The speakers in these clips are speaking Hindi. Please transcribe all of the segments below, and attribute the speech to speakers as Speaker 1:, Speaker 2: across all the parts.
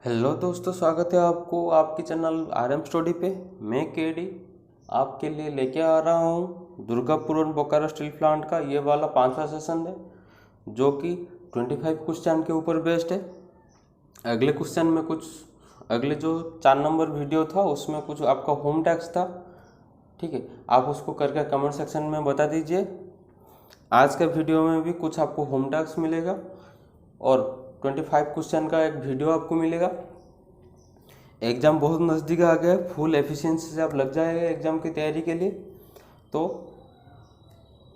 Speaker 1: हेलो दोस्तों, स्वागत है आपको आपके चैनल RM स्टडी पे। मैं केडी आपके लिए लेके आ रहा हूँ दुर्गापुर और बोकारो स्टील प्लांट का ये वाला 5वां सेशन है, जो कि 25 क्वेश्चन के ऊपर बेस्ड है। अगले क्वेश्चन में कुछ अगले जो 4 नंबर वीडियो था उसमें कुछ आपका होम टैक्स था। ठीक है, आप उसको करके कमेंट सेक्शन में बता दीजिए। आज के वीडियो में भी कुछ आपको होम टैक्स मिलेगा और 25 क्वेश्चन का एक वीडियो आपको मिलेगा। एग्ज़ाम बहुत नज़दीक आ गया है, फुल एफिशिएंसी से आप लग जाएगा एग्ज़ाम की तैयारी के लिए। तो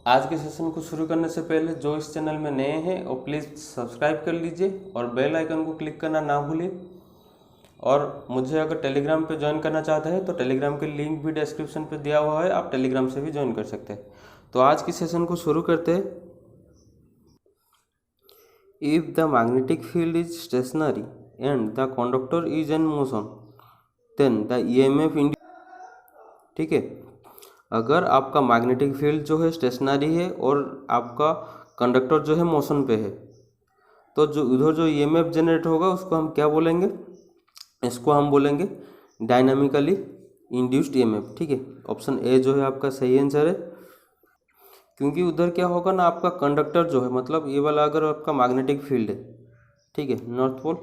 Speaker 1: आज के सेशन को शुरू करने से पहले जो इस चैनल में नए हैं वो प्लीज़ सब्सक्राइब कर लीजिए और बेल आइकन को क्लिक करना ना भूलिए। और मुझे अगर टेलीग्राम पे ज्वाइन करना चाहते हैं तो टेलीग्राम के लिंक भी डिस्क्रिप्शन पे दिया हुआ है, आप टेलीग्राम से भी ज्वाइन कर सकते हैं। तो आज की सेशन को शुरू करते हैं। If the magnetic field is stationary and the conductor is in motion, then the EMF ठीक है, अगर आपका मैग्नेटिक फील्ड जो है स्टेशनरी है और आपका कंडक्टर जो है मोशन पे है, तो जो उधर जो EMF जनरेट होगा उसको हम क्या बोलेंगे? इसको हम बोलेंगे डायनामिकली इंड्यूस्ड EMF। ठीक है, ऑप्शन ए जो है आपका सही आंसर है। क्योंकि उधर क्या होगा ना, आपका कंडक्टर जो है, मतलब ये वाला अगर आपका मैग्नेटिक फील्ड है, ठीक है, नॉर्थ पोल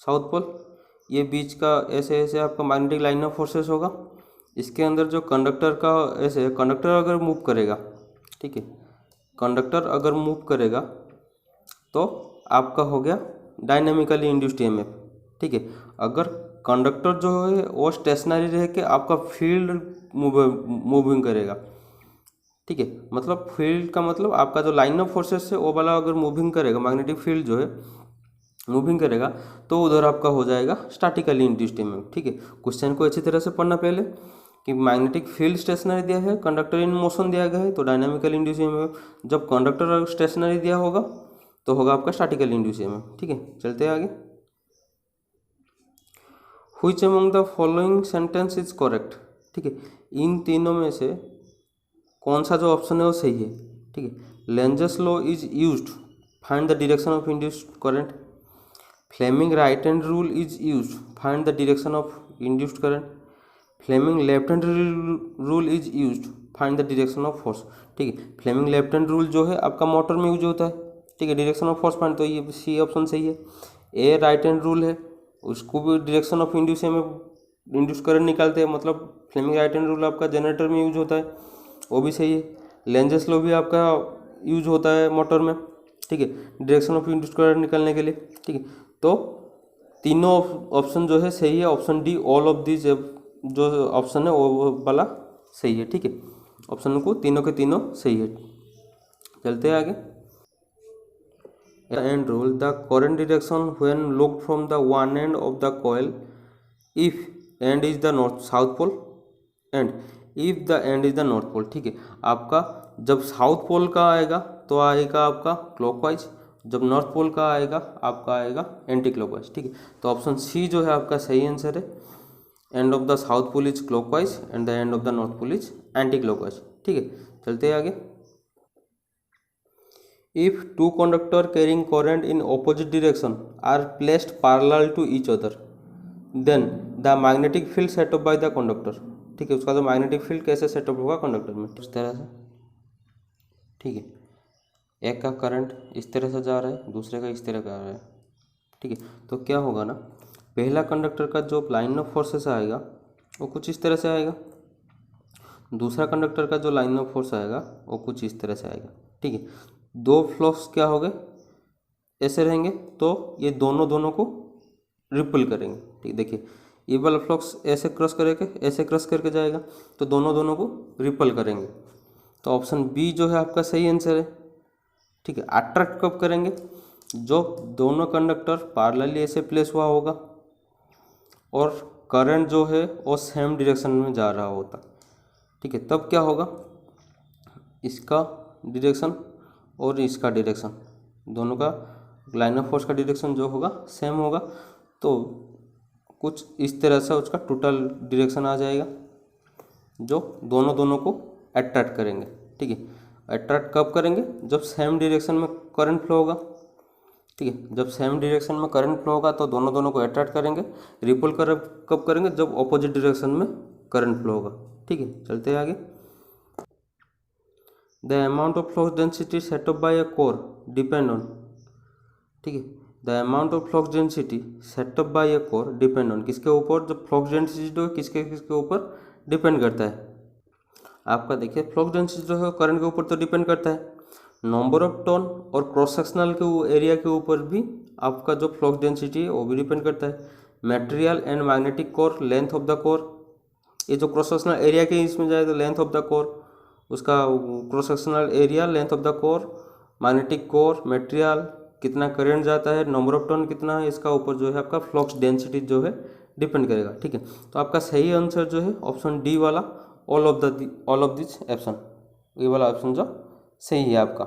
Speaker 1: साउथ पोल, ये बीच का ऐसे ऐसे आपका मैग्नेटिक लाइन ऑफ फोर्सेस होगा। इसके अंदर जो कंडक्टर का ऐसे कंडक्टर अगर मूव करेगा, ठीक है, कंडक्टर अगर मूव करेगा तो आपका हो गया डायनामिकली इंड्यूस्ड EMF। ठीक है, अगर कंडक्टर जो है वो स्टेशनरी रह के आपका फील्ड मूविंग करेगा। ठीक है, मतलब फील्ड का मतलब आपका जो लाइन ऑफ फोर्सेस है वो वाला अगर मूविंग करेगा, मैग्नेटिक फील्ड जो है मूविंग करेगा, तो उधर आपका हो जाएगा स्टैटिकली इंड्यूस्ड EMF। ठीक है, क्वेश्चन को अच्छी तरह से पढ़ना पहले कि मैग्नेटिक फील्ड स्टेशनरी दिया है, कंडक्टर इन मोशन दिया गया है, तो डायनामिकली इंड्यूस्ड EMF। जब कंडक्टर स्टेशनरी दिया होगा तो होगा आपका स्टैटिकली इंड्यूस्ड EMF। ठीक है, चलते हैं आगे। Which among the following sentence is correct? ठीक है, इन तीनों में से कौन सा जो ऑप्शन है वो सही है? ठीक है, Lenz's law is used, find the direction of induced current. Fleming right hand rule is used, find the direction of induced current. Fleming left hand rule is used, find the direction of force. ठीक है, फ्लेमिंग लेफ्ट हैंड रूल जो है आपका मोटर में यूज होता है। ठीक है, डायरेक्शन ऑफ फोर्स फाइंड, तो ये सी ऑप्शन सही है। ए राइट हैंड रूल है, उसको भी डायरेक्शन ऑफ इंड्यूस करंट निकालते हैं, मतलब फ्लेमिंग राइट हैंड रूल आपका जनरेटर में यूज होता है, वो भी सही है। लेंजस लॉ भी आपका यूज होता है मोटर में। ठीक है, डायरेक्शन ऑफ इंड्यूस्ड करंट निकालने के लिए। ठीक है, तो तीनों ऑप्शन जो है सही है। Option D all of this जो ऑप्शन है वो वाला सही है। ठीक है, ऑप्शन को तीनों के तीनों सही है। चलते हैं आगे। End rule the current direction when looked from the one end of the coil if end is the north south pole and if the end is the north pole. ठीक है, आपका जब साउथ पोल का आएगा तो आएगा आपका क्लॉकवाइज, जब नॉर्थ पोल का आएगा आपका आएगा एंटी क्लॉकवाइज। ठीक है, तो ऑप्शन सी जो है आपका सही आंसर है। End of the south pole is clockwise and the end of the north pole is anti clockwise. ठीक है, चलते हैं आगे। If two conductor carrying current in opposite direction are placed parallel to each other, then the magnetic field set up by the conductor. ठीक है, उसका तो मैग्नेटिक फील्ड कैसे सेटअप होगा कंडक्टर में, इस तरह से। ठीक है, एक का करंट इस तरह से जा रहा है, दूसरे का इस तरह का आ रहा है। ठीक है, तो क्या होगा ना, पहला कंडक्टर का जो लाइन ऑफ फोर्सेस आएगा वो कुछ इस तरह से आएगा, दूसरा कंडक्टर का जो लाइन ऑफ फोर्स आएगा वो कुछ इस तरह से आएगा। ठीक है, दो फ्लक्स क्या हो गए, ऐसे रहेंगे, तो ये दोनों को रिपल करेंगे। ठीक, देखिए ये वाला फ्लक्स ऐसे क्रॉस करके ऐसे क्रॉस करके जाएगा, तो दोनों को रिपल करेंगे। तो ऑप्शन बी जो है आपका सही आंसर है। ठीक है, अट्रैक्ट कब करेंगे, जो दोनों कंडक्टर पैरेलली ऐसे प्लेस हुआ होगा और करंट जो है वो सेम डायरेक्शन में जा रहा होता। ठीक है, तब क्या होगा, इसका डायरेक्शन और इसका डायरेक्शन, दोनों का लाइन ऑफ फोर्स का डायरेक्शन जो होगा सेम होगा, तो कुछ इस तरह से उसका टोटल डायरेक्शन आ जाएगा, जो दोनों को अट्रैक्ट करेंगे। ठीक है, अट्रैक्ट कब करेंगे, जब सेम डायरेक्शन में करंट फ्लो होगा। ठीक है। जब सेम डायरेक्शन में करंट फ्लो होगा तो दोनों दोनों को अट्रैक्ट करेंगे। रिपल कर कब करेंगे? जब ऑपोजिट डायरेक्शन में करंट फ्लो होगा। ठीक है, चलते हैं आगे। The amount of flux density set up by a core depend on, ठीक है, the amount of flux density set up by a core depend on, किसके ऊपर? जब फ्लक्स डेंसिटी जो है किसके किसके ऊपर डिपेंड करता है? आपका देखिए फ्लक्स डेंसिटी जो है करंट के ऊपर तो डिपेंड करता है, नंबर ऑफ टर्न और क्रॉस सेक्शनल के एरिया के ऊपर भी आपका जो फ्लक्स डेंसिटी है वो भी डिपेंड करता है। Material and magnetic core, length of the core, ये जो क्रॉस सेक्शनल एरिया के इसमें जाए तो लेंथ ऑफ द कोर, उसका cross sectional area, length of the core, magnetic core, material, कितना करंट जाता है, नंबर ऑफ टर्न कितना है, इसका ऊपर जो है आपका फ्लक्स डेंसिटी जो है डिपेंड करेगा। ठीक है, तो आपका सही आंसर जो है ऑप्शन डी वाला ऑल ऑफ दिस ऑप्शन, ये वाला ऑप्शन जो सही है आपका।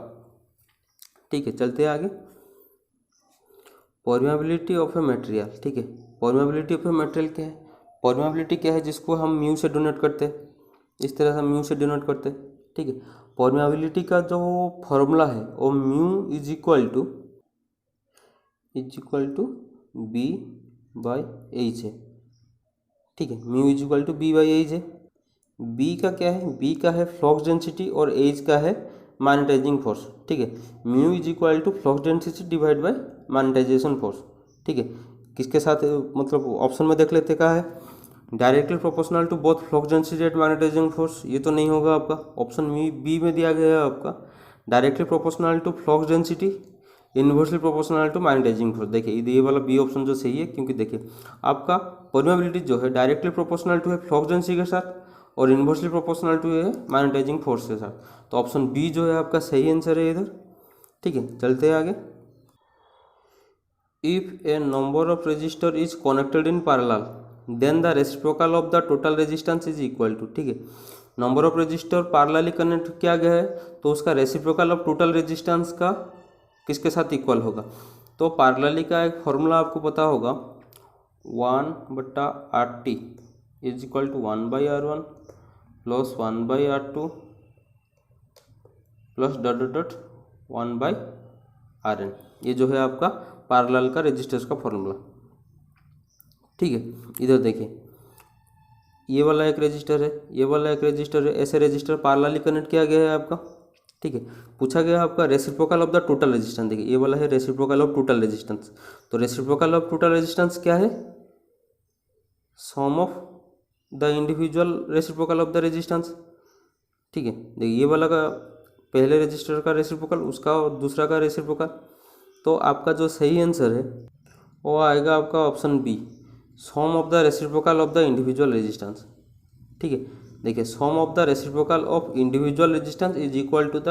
Speaker 1: ठीक है, चलते हैं आगे। परमेबिलिटी ऑफ ए मटेरियल, ठीक है, परमेबिलिटी ऑफ ए मटेरियल क्या है? परमेबिलिटी क्या है? जिसको हम म्यू से डिनोट करते हैं, इस तरह से म्यू से डिनोट करते हैं। ठीक है, परमेबिलिटी का जो फॉर्मूला है वो mu is equal to B by H है। ठीक है, mu is equal to B by H है। बी का क्या है? बी का है फ्लक्स डेंसिटी और एच का है मैग्नेटाइजिंग फोर्स। ठीक है, mu is equal to flux density divide by magnetisation force. ठीक है, किसके साथ, मतलब ऑप्शन में देख लेते क्या है, directly proportional to both flux density and magnetising force, ये तो नहीं होगा आपका। ऑप्शन बी में दिया गया है आपका directly proportional to flux density, inversely proportional to magnetising force. देखिए ये वाला बी ऑप्शन जो सही है, क्योंकि देखिए आपका परमेबिलिटी जो है डायरेक्टली प्रोपोर्शनल टू है फ्लक्स डेंसिटी के साथ और इन्वर्सली प्रोपोर्शनल टू है मैग्नेटाइजिंग फोर्स के साथ, तो ऑप्शन बी जो है आपका सही आंसर है इधर। ठीक है, चलते हैं आगे। If a number of resistor is connected in parallel then the reciprocal of the total resistance is equal to, ठीक है, number of resistor parallelly connect किया गया है तो उसका रेसिप्रोकल ऑफ टोटल रेजिस्टेंस का किसके साथ इक्वल होगा? तो पैरेलली का एक फॉर्मूला आपको पता होगा, 1/RT is equal to 1/R1 plus 1/R2 plus dot dot dot 1/RN, ये जो है आपका पैरेलल का रेजिस्टेंस का फॉर्मूला। ठीक है, इधर देखिए ये वाला एक रजिस्टर है, ये वाला एक रजिस्टर है, ऐसे रजिस्टर पैरेलली कनेक्ट किया गया है आपका। ठीक है, पूछा गया आपका reciprocal of the total resistance. देखिए ये वाला है रेसिप्रोकल ऑफ टोटल रेजिस्टेंस, तो रेसिप्रोकल ऑफ टोटल रेजिस्टेंस क्या है? Sum of the individual reciprocal of the resistance. ठीक है, देखिए ये वाला का पहले रजिस्टर का रेसिप्रोकल, उसका और दूसरा का रेसिप्रोकल, तो आपका जो सही आंसर है वो आएगा आपका option B, sum of the reciprocal of the individual resistance. ठीक है, देखिए sum of the reciprocal of individual resistance is equal to the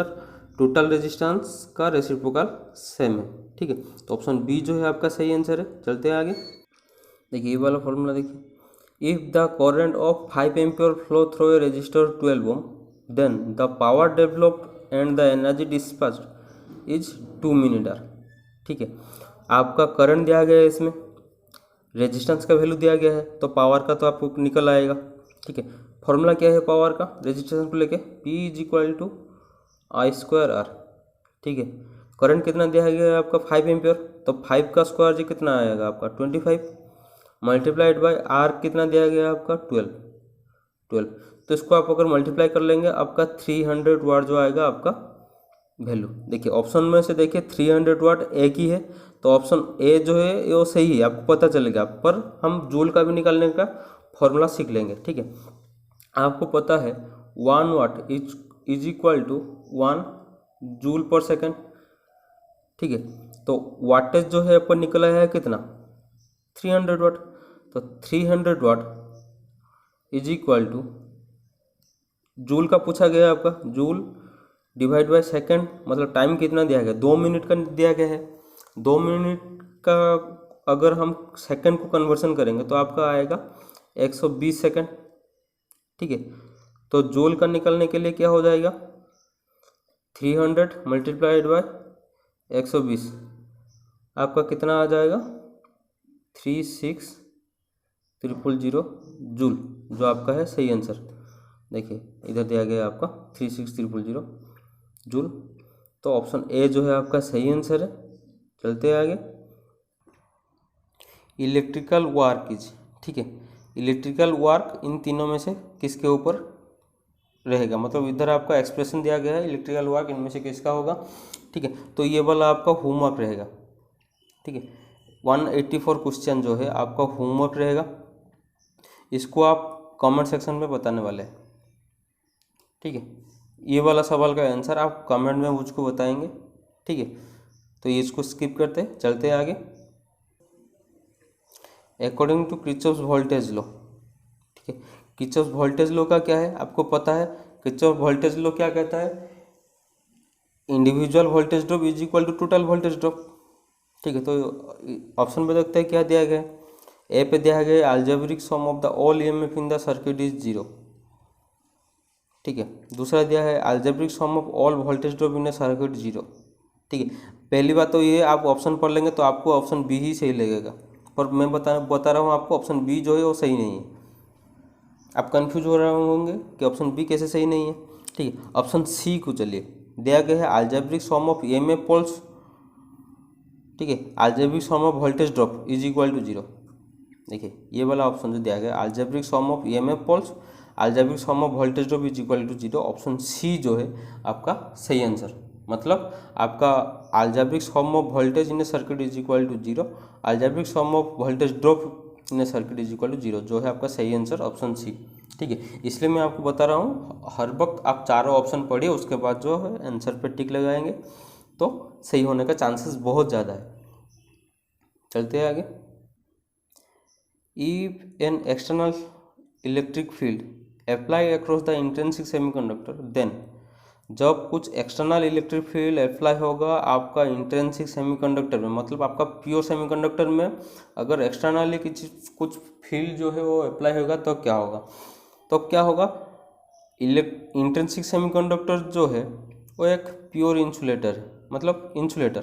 Speaker 1: total resistance का रेसिप्रोकल सेम है। ठीक है, तो ऑप्शन बी जो है आपका सही आंसर है। चलते हैं आगे। देखिए ये वाला फॉर्मूला देखिए, if the current of 5 ampere flow through a resistor 12 ohm then the power developed and the energy dispatched is 2 millimetre. ठीक है, आपका करंट दिया गया है, इसमें रेजिस्टेंस का वैल्यू दिया गया है, तो पावर का तो आपको निकल आएगा। ठीक है, फॉर्मूला क्या है पावर का रेजिस्टेंस को लेके? P is equal to I²R। ठीक है, करंट कितना दिया गया है आपका 5 एम्पियर, तो 5 का स्क्वायर जी कितना आएगा आपका 25 मल्टीप्लाइड बाय R कितना दिया गया है आपका 12। तो इसको आप अगर मल्टीप्लाई कर लेंगे आपका 300 वाट जो आएगा आपका वैल्यू। देखिए ऑप्शन में से देखिए 300 वाट एक ही है, तो ऑप्शन ए जो है वो सही है, आपको पता चलेगा, पर हम जूल का भी निकालने का फॉर्मूला सीख लेंगे। ठीक है, आपको पता है 1 watt is equal to 1 joule per second. ठीक है, तो वाटेज जो है आपको निकला है कितना 300 वाट, तो 300 वाट इज इक्वल टू जूल का पूछा गया है आपका, जूल डिवाइड बाय सेकेंड, मतलब टाइम कितना दिया गया 2 मिनट का दिया गया है। 2 मिनट का अगर हम सेकंड को कन्वर्सन करेंगे तो आपका आएगा 120 सेकंड। ठीक है, तो जूल का निकलने के लिए क्या हो जाएगा 300 मल्टीप्लाइड बाय 120, आपका कितना आ जाएगा 36,000 जूल, जो आपका है सही आंसर। देखिए इधर दिया गया आपका 36,000 जूल, तो ऑप्शन ए जो है आपका सही आंसर है। चलते हैं आगे। इलेक्ट्रिकल वर्क इज, ठीक है, इलेक्ट्रिकल वर्क इन तीनों में से किसके ऊपर रहेगा, मतलब इधर आपका एक्सप्रेशन दिया गया है इलेक्ट्रिकल वर्क इनमें से किसका होगा, ठीक है। तो ये वाला आपका होमवर्क रहेगा, ठीक है। 184 क्वेश्चन जो है आपका होमवर्क रहेगा, इसको आप कमेंट सेक्शन में बताने वाले हैं, ठीक है। ये वाला सवाल का आंसर आप कमेंट में मुझको बताएंगे, ठीक है। तो ये इसको स्किप करते हैं, चलते हैं आगे। According to Kirchhoff's voltage law, ठीक है, किर्चॉफ्स वोल्टेज लॉ का क्या है आपको पता है। किर्चॉफ्स वोल्टेज लॉ क्या कहता है, individual voltage drop is equal to total voltage drop, ठीक है। तो ऑप्शन में देखते हैं क्या दिया गया है। ए पे दिया गया है algebraic sum of the all EMF in the circuit is 0, ठीक है। दूसरा दिया है algebraic sum of all voltage drop in a circuit 0, ठीक है। पहली बात तो ये आप ऑप्शन पढ़ लेंगे तो आपको ऑप्शन बी ही सही लगेगा, पर मैं बता रहा हूँ आपको ऑप्शन बी जो है वो सही नहीं है। आप कंफ्यूज हो रहे होंगे कि ऑप्शन बी कैसे सही नहीं है, ठीक है। ऑप्शन सी को चलिए, दिया गया है algebraic sum of EMF poles, ठीक है, algebraic sum of voltage drop is equal to 0। देखिए ये वाला ऑप्शन जो दिया गया है algebraic sum of EMF poles, algebraic sum of voltage drop is equal to 0, option C जो है आपका सही आंसर। मतलब आपका algebraic sum of voltage in a circuit is equal to 0, algebraic sum of voltage drop in a circuit is equal to 0 जो है आपका सही आंसर ऑप्शन सी, ठीक है। इसलिए मैं आपको बता रहा हूँ हर वक्त आप चारों ऑप्शन पढ़िए, उसके बाद जो है आंसर पे टिक लगाएंगे तो सही होने का चांसेस बहुत ज़्यादा है। चलते हैं आगे। If an external electric field apply across the intrinsic semiconductor then, जब कुछ एक्सटर्नल इलेक्ट्रिक फील्ड अप्लाई होगा आपका इंट्रिंसिक सेमीकंडक्टर में, मतलब आपका प्योर सेमीकंडक्टर में अगर एक्सटर्नली कुछ फील्ड जो है वो अप्लाई होगा तो क्या होगा, तो क्या होगा, इंट्रिंसिक सेमीकंडक्टर जो है वो एक प्योर इंसुलेटर है, मतलब इंसुलेटर,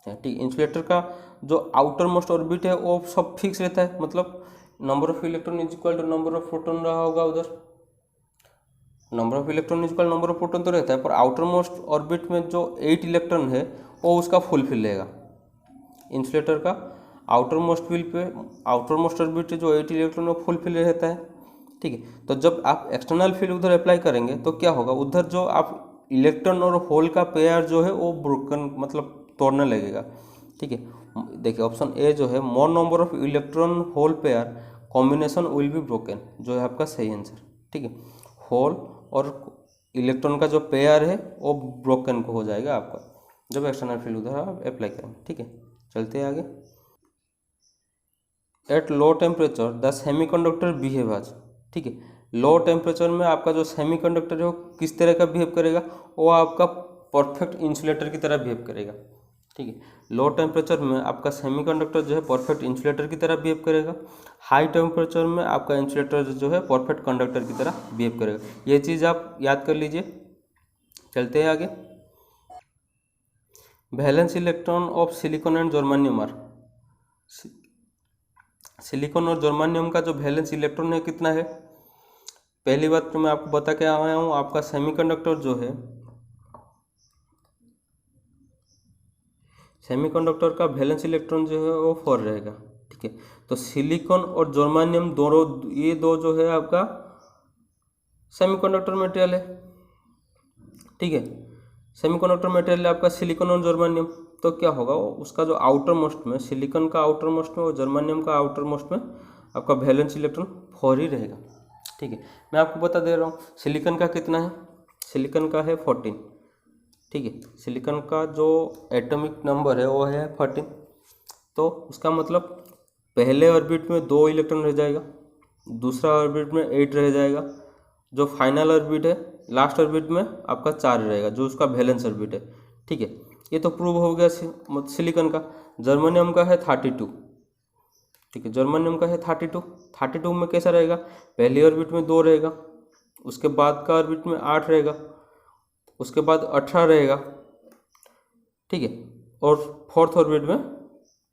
Speaker 1: ठीक। इंसुलेटर का जो आउटर मोस्ट ऑर्बिट है वो सब फिक्स रहता है, मतलब number of electron is equal to number of proton रहा होगा, उधर number of electron is equal number of proton तो रहता है, पर आउटर मोस्ट ऑर्बिट में जो 8 इलेक्ट्रॉन है वो उसका फुलफिल रहेगा। इंसुलेटर का आउटर मोस्ट ऑर्बिट जो 8 इलेक्ट्रॉन वो फुलफिल रहता है, ठीक है। तो जब आप एक्सटर्नल फील्ड उधर अप्लाई करेंगे तो क्या होगा, उधर जो आप इलेक्ट्रॉन और होल का पेयर जो है वो ब्रोकन, मतलब तोड़ने लगेगा, ठीक है। देखिए ऑप्शन ए जो है मोर number of electron hole pair combination will be broken, जो है आपका सही आंसर, ठीक है। होल और इलेक्ट्रॉन का जो पेयर है वो ब्रोकन को हो जाएगा आपका जब एक्सटर्नल फील्ड उधर आप अप्लाई करेंगे, ठीक है। चलते हैं आगे। At low temperature the semiconductor behave as, ठीक है। लो टेम्परेचर में आपका जो सेमीकंडक्टर है वो किस तरह का बिहेव करेगा, वो आपका परफेक्ट इंसुलेटर की तरह बिहेव करेगा, ठीक है। लो टेम्परेचर में आपका सेमीकंडक्टर जो है परफेक्ट इंसुलेटर की तरह बिहेव करेगा, हाई टेम्परेचर में आपका इंसुलेटर जो है परफेक्ट कंडक्टर की तरह बिहेव करेगा। ये चीज़ आप याद कर लीजिए। चलते हैं आगे। Valence electron of silicon and germanium are, silicon और जर्मानियम का जो वैलेंस इलेक्ट्रॉन है कितना है। पहली बात तो मैं आपको बता के आया हूँ, आपका सेमीकंडक्टर जो है, सेमीकंडक्टर का वैलेंस इलेक्ट्रॉन जो है वो 4 रहेगा, ठीक है। तो सिलिकॉन और जर्मानियम दोनों, ये दो जो है आपका सेमीकंडक्टर मटेरियल है, ठीक है। सेमीकंडक्टर मटेरियल है आपका सिलिकॉन और जर्मानियम, तो क्या होगा, उसका जो आउटर मोस्ट में, सिलिकॉन का आउटर मोस्ट में और जर्मानियम का आउटर मोस्ट में आपका वैलेंस इलेक्ट्रॉन 4 ही रहेगा, ठीक है। मैं आपको बता दे रहा हूँ सिलिकॉन का कितना है, सिलिकॉन का है 14, ठीक है। सिलिकॉन का जो एटॉमिक नंबर है वो है 14, तो उसका मतलब पहले ऑर्बिट में 2 इलेक्ट्रॉन रह जाएगा, दूसरा ऑर्बिट में 8 रह जाएगा, जो फाइनल ऑर्बिट है लास्ट ऑर्बिट में आपका 4 रहेगा, जो उसका वैलेंस ऑर्बिट है, ठीक है। ये तो प्रूव हो गया सिलिकॉन का। जर्मानियम का है 32, ठीक है। जर्मानियम का है 32 में कैसा रहेगा, पहली ऑर्बिट में 2 रहेगा, उसके बाद का ऑर्बिट में 8 रहेगा, उसके बाद 18 रहेगा, ठीक है। और फोर्थ ऑर्बिट में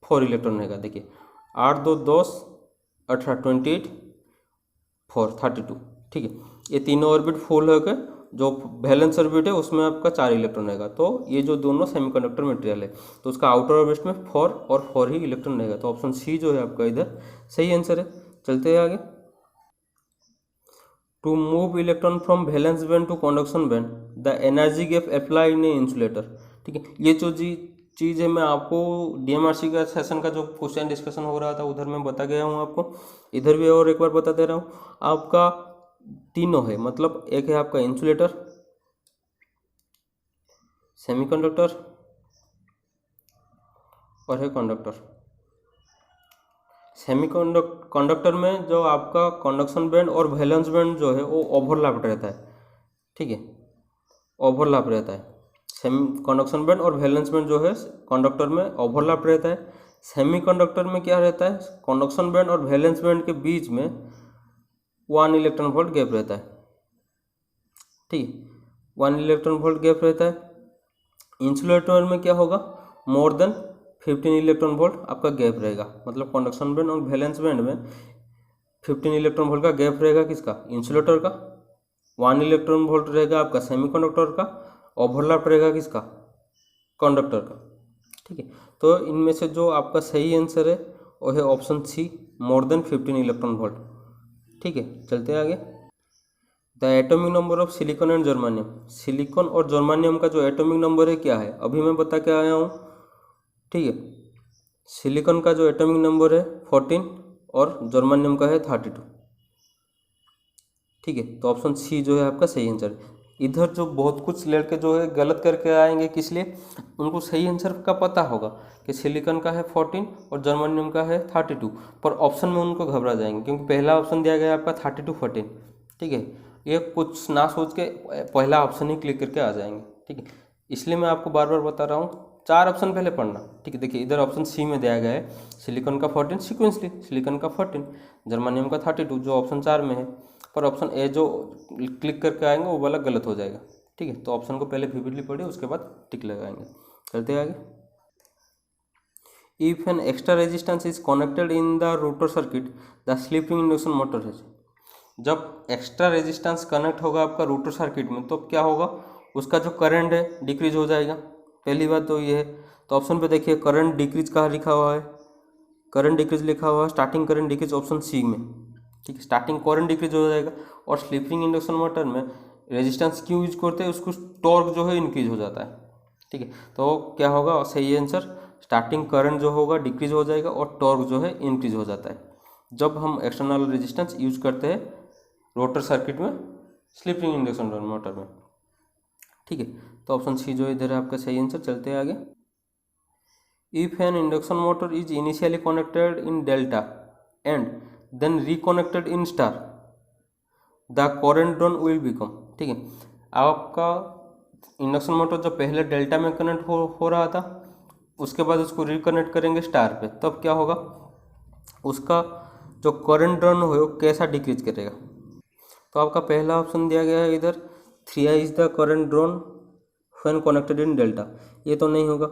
Speaker 1: 4 इलेक्ट्रॉन रहेगा। देखिए 8 2 10 18 28 4 32, ठीक है। ये तीनों ऑर्बिट फुल होकर जो वैलेंस ऑर्बिट है उसमें आपका 4 इलेक्ट्रॉन रहेगा। तो ये जो दोनों सेमीकंडक्टर मटेरियल है तो उसका आउटर ऑर्बिट में 4 और 4 ही इलेक्ट्रॉन रहेगा। तो ऑप्शन सी जो है आपका इधर सही आंसर है। चलते हैं आगे। To move electron from valence band to conduction band the energy gap apply in a insulator. ठीक है, ये जो चीज़ है मैं आपको डीएमआरसी का सेशन का जो क्वेश्चन डिस्कशन हो रहा था उधर मैं बता गया हूँ आपको, इधर भी और एक बार बता दे रहा हूँ। आपका तीनों है, मतलब एक है आपका इंसुलेटर, सेमीकंडक्टर और है कंडक्टर। कंडक्टर में जो आपका कंडक्शन बैंड और वैलेंस बैंड जो है वो ओवरलैप रहता है। ठीक है, ओवरलैप रहता है। सेमी कंडक्शन बैंड और वैलेंस बैंड जो है कंडक्टर में ओवरलैप रहता है। सेमीकंडक्टर में क्या रहता है, कंडक्शन बैंड और वैलेंस बैंड के बीच में 1 इलेक्ट्रॉन वोल्ट गैप रहता है। ठीक है, 1 इलेक्ट्रॉन वोल्ट गैप रहता है। इंसुलेटर में क्या होगा, मोर देन 15 इलेक्ट्रॉन वोल्ट आपका गैप रहेगा, मतलब कंडक्शन बैंड और वैलेंस बैंड में 15 इलेक्ट्रॉन वोल्ट का गैप रहेगा किसका, इंसुलेटर का। 1 इलेक्ट्रॉन वोल्ट रहेगा आपका सेमीकंडक्टर का, ओवरलैप रहेगा किसका, कंडक्टर का। ठीक है, तो इनमें से जो आपका सही आंसर है वो है option C, more than 15 electron volt. ठीक है, चलते हैं आगे। The atomic number of silicon and germanium. Silicon और जर्मानियम का जो एटॉमिक नंबर है क्या है, अभी मैं बता के आया हूँ। ठीक है, सिलिकॉन का जो एटॉमिक नंबर है 14 और जर्मानियम का है 32। ठीक है, तो ऑप्शन सी जो है आपका सही आंसर। इधर जो बहुत कुछ लड़के जो है गलत करके आएंगे, किस लिए, उनको सही आंसर का पता होगा कि सिलिकॉन का है 14 और जर्मानियम का है 32, पर ऑप्शन में उनको घबरा जाएंगे क्योंकि पहला ऑप्शन दिया गया है आपका 32 14। ठीक है, ये कुछ ना सोच के पहला ऑप्शन ही क्लिक करके आ जाएंगे। ठीक है, इसलिए मैं आपको बार बार बता रहा हूँ 4 ऑप्शन पहले पढ़ना। ठीक है, देखिए इधर ऑप्शन सी में दिया गया है सिलिकॉन का 14 सिक्वेंसली, सिलिकॉन का 14, जर्मानियम का 32 जो ऑप्शन 4 में है, पर ऑप्शन ए जो क्लिक करके आएंगे वो वाला गलत हो जाएगा। ठीक है, तो ऑप्शन को पहले विविडली पढ़िए उसके बाद टिक लगाएंगे। चलते हैं आगे। If an extra resistance is connected in the rotor circuit the slip ring induction motor है। जब एक्स्ट्रा रेजिस्टेंस कनेक्ट होगा आपका रोटर सर्किट में तो क्या होगा, उसका जो करंट है डिक्रीज हो जाएगा। पहली बात तो ये है। तो ऑप्शन पे देखिए करंट डिक्रीज कहाँ लिखा हुआ है, करंट डिक्रीज लिखा हुआ है, starting current decrease option C में। ठीक है, स्टार्टिंग करंट डिक्रीज हो जाएगा। और स्लिप रिंग इंडक्शन मोटर में रेजिस्टेंस क्यों यूज करते हैं, उसको टॉर्क जो है इंक्रीज हो जाता है। ठीक है, तो क्या होगा सही आंसर, स्टार्टिंग करंट जो होगा डिक्रीज हो जाएगा और टॉर्क जो है इंक्रीज हो जाता है जब हम एक्सटर्नल रेजिस्टेंस यूज करते हैं रोटर सर्किट में, स्लिप रिंग इंडक्शन मोटर में। ठीक है, तो ऑप्शन सी जो इधर है आपका सही आंसर। चलते हैं आगे। If an induction motor is initially connected in delta and then reconnected in star the current drawn will become. ठीक है, आपका इंडक्शन मोटर जो पहले डेल्टा में कनेक्ट हो रहा था उसके बाद उसको रिकनेक्ट करेंगे स्टार पे, तब क्या होगा, उसका जो करंट ड्रॉन हो वो कैसा डिक्रीज करेगा। तो आपका पहला ऑप्शन दिया गया है इधर 3i is the current drawn when connected in delta, ये तो नहीं होगा।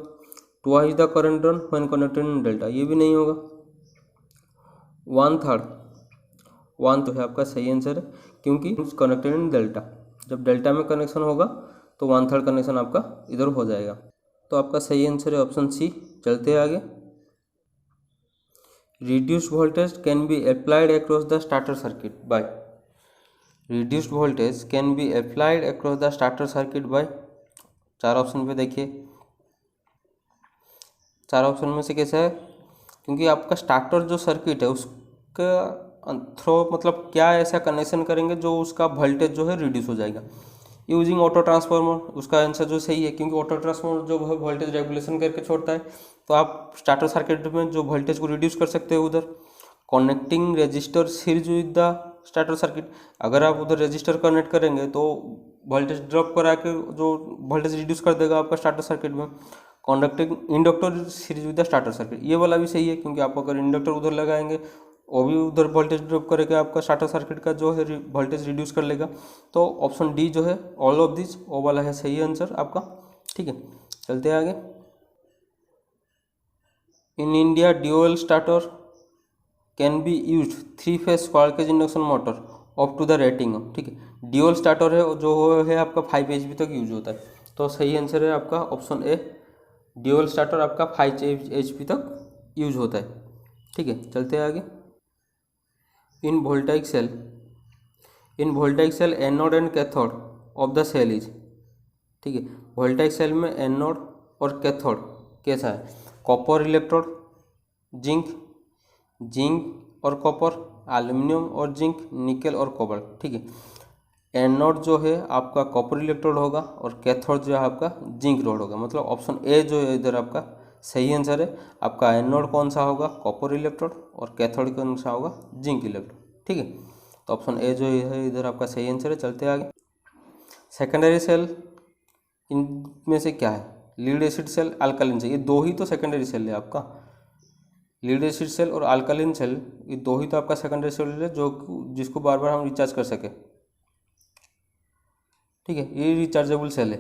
Speaker 1: 2i is the current drawn when connected in delta, ये भी नहीं होगा। 1/3 तो है आपका सही आंसर है क्योंकि कनेक्टेड इन डेल्टा, जब डेल्टा में कनेक्शन होगा तो 1/3 कनेक्शन आपका इधर हो जाएगा। तो आपका सही आंसर है ऑप्शन सी। चलते हैं आगे। Reduced voltage can be applied across the starter circuit by. Reduced voltage can be applied across the starter circuit by, 4 option पे देखिए। 4 ऑप्शन में से कैसे है, क्योंकि आपका स्टार्टर जो सर्किट है उसका थ्रो मतलब क्या ऐसा कनेक्शन करेंगे जो उसका वोल्टेज जो है रिड्यूस हो जाएगा यूजिंग ऑटो ट्रांसफार्मर। उसका आंसर जो सही है क्योंकि ऑटो ट्रांसफार्मर जो है वोल्टेज रेगुलेशन करके छोड़ता है, तो आप स्टार्टर सर्किट में जो वोल्टेज को रिड्यूस कर सकते हो उधर। Connecting register series with the starter circuit, अगर आप उधर रजिस्टर कनेक्ट करेंगे तो वोल्टेज ड्रॉप करा के जो वोल्टेज रिड्यूस कर देगा आपका स्टार्टर सर्किट में। Conducting inductor series with the starter circuit, ये वाला भी सही है क्योंकि आप अगर इंडक्टर उधर लगाएंगे वो भी उधर वोल्टेज ड्रॉप करेगा, आपका स्टार्टर सर्किट का जो है वोल्टेज रिड्यूस कर लेगा। तो ऑप्शन डी जो है ऑल ऑफ दिस वो वाला है सही आंसर आपका। ठीक है, चलते हैं आगे। In India dual starter can be use 3 phase squirrel cage induction motor up to the rating. ठीक है, ड्यूअल स्टार्टर है जो है आपका 5 HP तक यूज होता है। तो सही आंसर है आपका ऑप्शन ए, ड्यूअल स्टार्टर आपका 5 HP तक यूज होता है। ठीक है, चलते हैं आगे। In voltaic cell, in voltaic cell anode and cathode of the cell is, ठीक है, वोल्टाइक सेल में एनोड और कैथोड कैसा है, कॉपर इलेक्ट्रोड, जिंक, जिंक और कॉपर, एल्यूमिनियम और जिंक, निकेल और कोबाल्ट। ठीक है, एनोड जो है आपका कॉपर इलेक्ट्रोड होगा और कैथोड जो है आपका जिंक रोड होगा। मतलब ऑप्शन ए जो है इधर आपका सही आंसर है। आपका एनोड कौन सा होगा, कॉपर इलेक्ट्रोड, और कैथोड कौन सा होगा, जिंक इलेक्ट्रोड। ठीक है, तो ऑप्शन ए जो है इधर आपका सही आंसर है। चलते आगे। सेकेंडरी सेल इनमें से क्या है, lead acid cell, alkaline cell, ये दो ही तो सेकेंडरी सेल है आपका। लीड एसिड सेल और अल्कालिन सेल ये दो ही तो आपका सेकेंडरी सेल है जो जिसको बार बार हम रिचार्ज कर सके। ठीक है, ये रिचार्जेबल सेल है।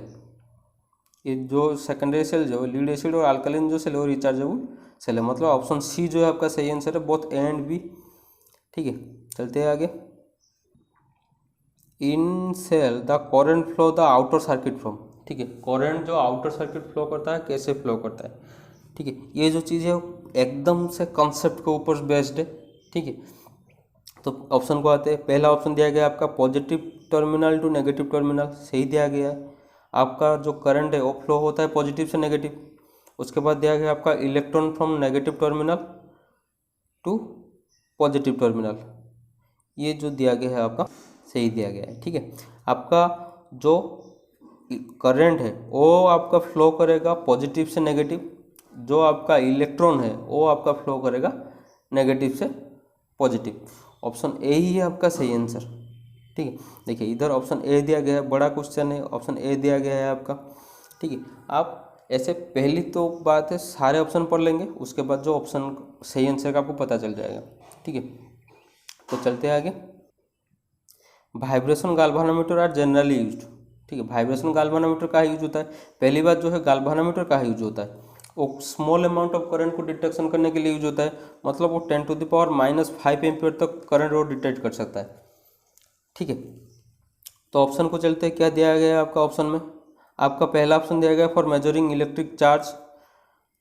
Speaker 1: ये जो सेकेंडरी सेल जो लीड एसिड और अल्कालिन जो सेल है वो रिचार्जेबल सेल है। मतलब ऑप्शन सी जो है आपका सही आंसर है, बोथ ए एंड बी। ठीक है, चलते हैं आगे। In cell the current flow the outer circuit from, ठीक है, करंट जो आउटर सर्किट फ्लो करता है कैसे फ्लो करता है। ठीक है, ये जो चीज़ है एकदम से कॉन्सेप्ट के ऊपर बेस्ड है। ठीक है, तो ऑप्शन को आते हैं। पहला ऑप्शन दिया गया आपका positive terminal to negative terminal, सही दिया गया है। आपका जो करंट है वो फ्लो होता है पॉजिटिव से नेगेटिव। उसके बाद दिया गया आपका electron from negative terminal to positive terminal, ये जो दिया गया है आपका सही दिया गया है। ठीक है, आपका जो करंट है वो आपका फ्लो करेगा पॉजिटिव से नेगेटिव, जो आपका इलेक्ट्रॉन है वो आपका फ्लो करेगा नेगेटिव से पॉजिटिव। ऑप्शन ए ही है आपका सही आंसर। ठीक है, देखिए इधर ऑप्शन ए दिया गया है, बड़ा क्वेश्चन है, ऑप्शन ए दिया गया है आपका। ठीक है, आप ऐसे पहली तो बात है सारे ऑप्शन पढ़ लेंगे, उसके बाद जो ऑप्शन सही आंसर का आपको पता चल जाएगा। ठीक है, तो चलते हैं आगे। Vibration galvanometer are generally used, ठीक है, वाइब्रेशन गाल्वानोमीटर का यूज होता है। पहली बात जो है गाल्वानोमीटर का यूज होता है, वो स्मॉल अमाउंट ऑफ करंट को डिटेक्शन करने के लिए यूज होता है। मतलब वो 10⁻⁻5 एम्पियर तक करंट वो डिटेक्ट कर सकता है। ठीक है, तो ऑप्शन को चलते हैं, क्या दिया गया है आपका ऑप्शन में। आपका पहला ऑप्शन दिया गया for measuring electric charge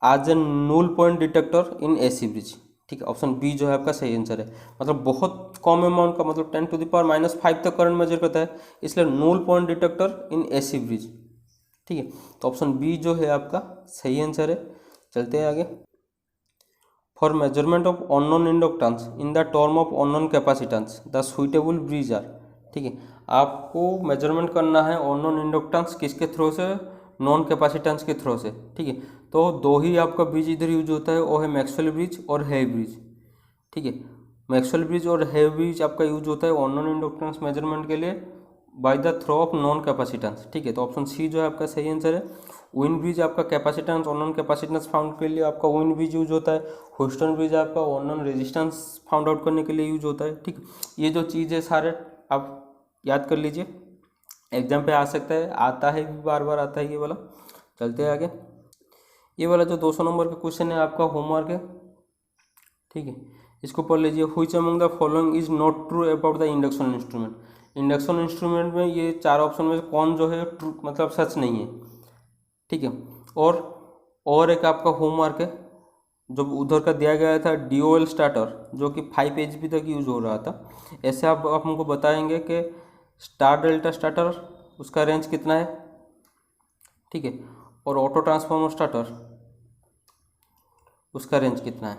Speaker 1: as a null point detector in AC bridge. ठीक है, ऑप्शन बी जो है आपका सही आंसर है। मतलब बहुत कम अमाउंट का, मतलब 10⁻⁻5 तक करंट मेजर करता है, इसलिए null point detector in AC bridge. ठीक है, तो ऑप्शन बी जो है आपका सही आंसर है। चलते हैं आगे। For measurement of unknown inductance in the term of unknown capacitance the suitable bridge are, ठीक है, आपको मेजरमेंट करना है अननोन इंडक्टेंस किसके थ्रू से, नॉन कैपेसिटेंस के थ्रू से। ठीक है, तो दो ही आपका ब्रिज इधर यूज होता है, वो है मैक्सवेल ब्रिज और हेवी ब्रिज। ठीक है, मैक्सवेल ब्रिज और हेवी ब्रिज आपका यूज होता है अननोन इंडक्टेंस मेजरमेंट के लिए by the through of known capacitance. ठीक है, तो ऑप्शन सी जो है आपका सही आंसर है। विन ब्रिज आपका कैपेसिटेंस और नॉन कैपेसिटेंस फाउंड के लिए आपका विन ब्रिज यूज होता है। ह्यूस्टन ब्रिज आपका नॉन रेजिस्टेंस फाउंड आउट करने के लिए यूज होता है। ठीक, ये जो चीज़ है सारे आप याद कर लीजिए, एग्जाम पे आ सकता है, आता है भी, बार बार आता है ये वाला। चलते हैं आगे। ये वाला जो 200 नंबर का क्वेश्चन है आपका होमवर्क है। ठीक है, इसको पढ़ लीजिए। Which among the following is not true about the induction instrument. Induction instrument में ये चार ऑप्शन में कौन जो है ट्रू, मतलब सच नहीं है। ठीक है, और एक आपका होमवर्क है जो उधर का दिया गया था, ड्यूअल स्टार्टर जो कि 5 HP तक यूज हो रहा था। ऐसे आप हमको बताएंगे कि स्टार डेल्टा स्टार्टर उसका रेंज कितना है। ठीक है, और ऑटो ट्रांसफॉर्मर स्टार्टर उसका रेंज कितना है।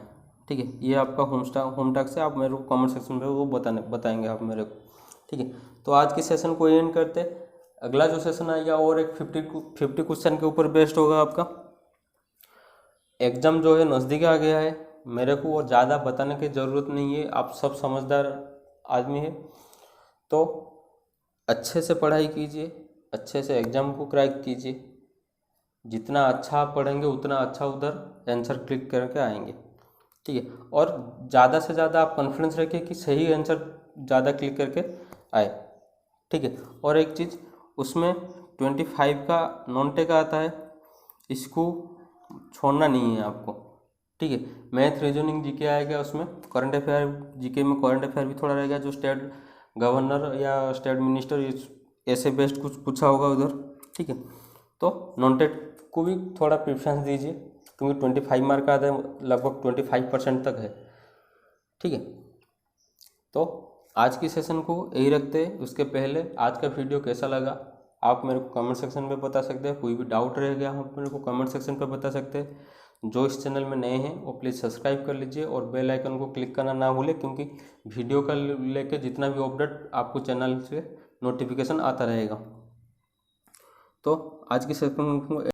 Speaker 1: ठीक है, ये आपका होम टास्क से आप मेरे को कमेंट सेक्शन में वो बताएंगे आप मेरे को। ठीक है, तो आज के सेशन को एंड करते। अगला जो सेशन आएगा और एक 50 क्वेश्चन के ऊपर बेस्ड होगा आपका। एग्ज़ाम जो है नज़दीक आ गया है, मेरे को और ज़्यादा बताने की ज़रूरत नहीं है, आप सब समझदार आदमी है। तो अच्छे से पढ़ाई कीजिए, अच्छे से एग्ज़ाम को क्रैक कीजिए। जितना अच्छा आप पढ़ेंगे उतना अच्छा उधर आंसर क्लिक करके आएंगे। ठीक है, और ज़्यादा से ज़्यादा आप कॉन्फिडेंस रखिए कि सही आंसर ज़्यादा क्लिक करके आए। ठीक है, और एक चीज़ उसमें 25 का नॉन टेक आता है, इसको छोड़ना नहीं है आपको। ठीक है, मैथ रीजनिंग जीके आएगा, उसमें करंट अफेयर जीके में करंट अफेयर भी थोड़ा रहेगा, जो स्टेट गवर्नर या स्टेट मिनिस्टर ऐसे बेस्ट कुछ पूछा होगा उधर, ठीक है। तो नॉन टेट को भी थोड़ा प्रेफरेंस दीजिए, क्योंकि 25 मार्क का आता है, लगभग 25% तक है, ठीक है। तो आज की सेशन को यही रखते हैं। उसके पहले आज का वीडियो कैसा लगा आप मेरे को कमेंट सेक्शन में बता सकते हैं। कोई भी डाउट रह गया आप मेरे को कमेंट सेक्शन पर बता सकते हैं। जो इस चैनल में नए हैं वो प्लीज़ सब्सक्राइब कर लीजिए और बेल आइकन को क्लिक करना ना भूलें, क्योंकि वीडियो का लेके जितना भी अपडेट आपको चैनल से नोटिफिकेशन आता रहेगा। तो आज की सेशन को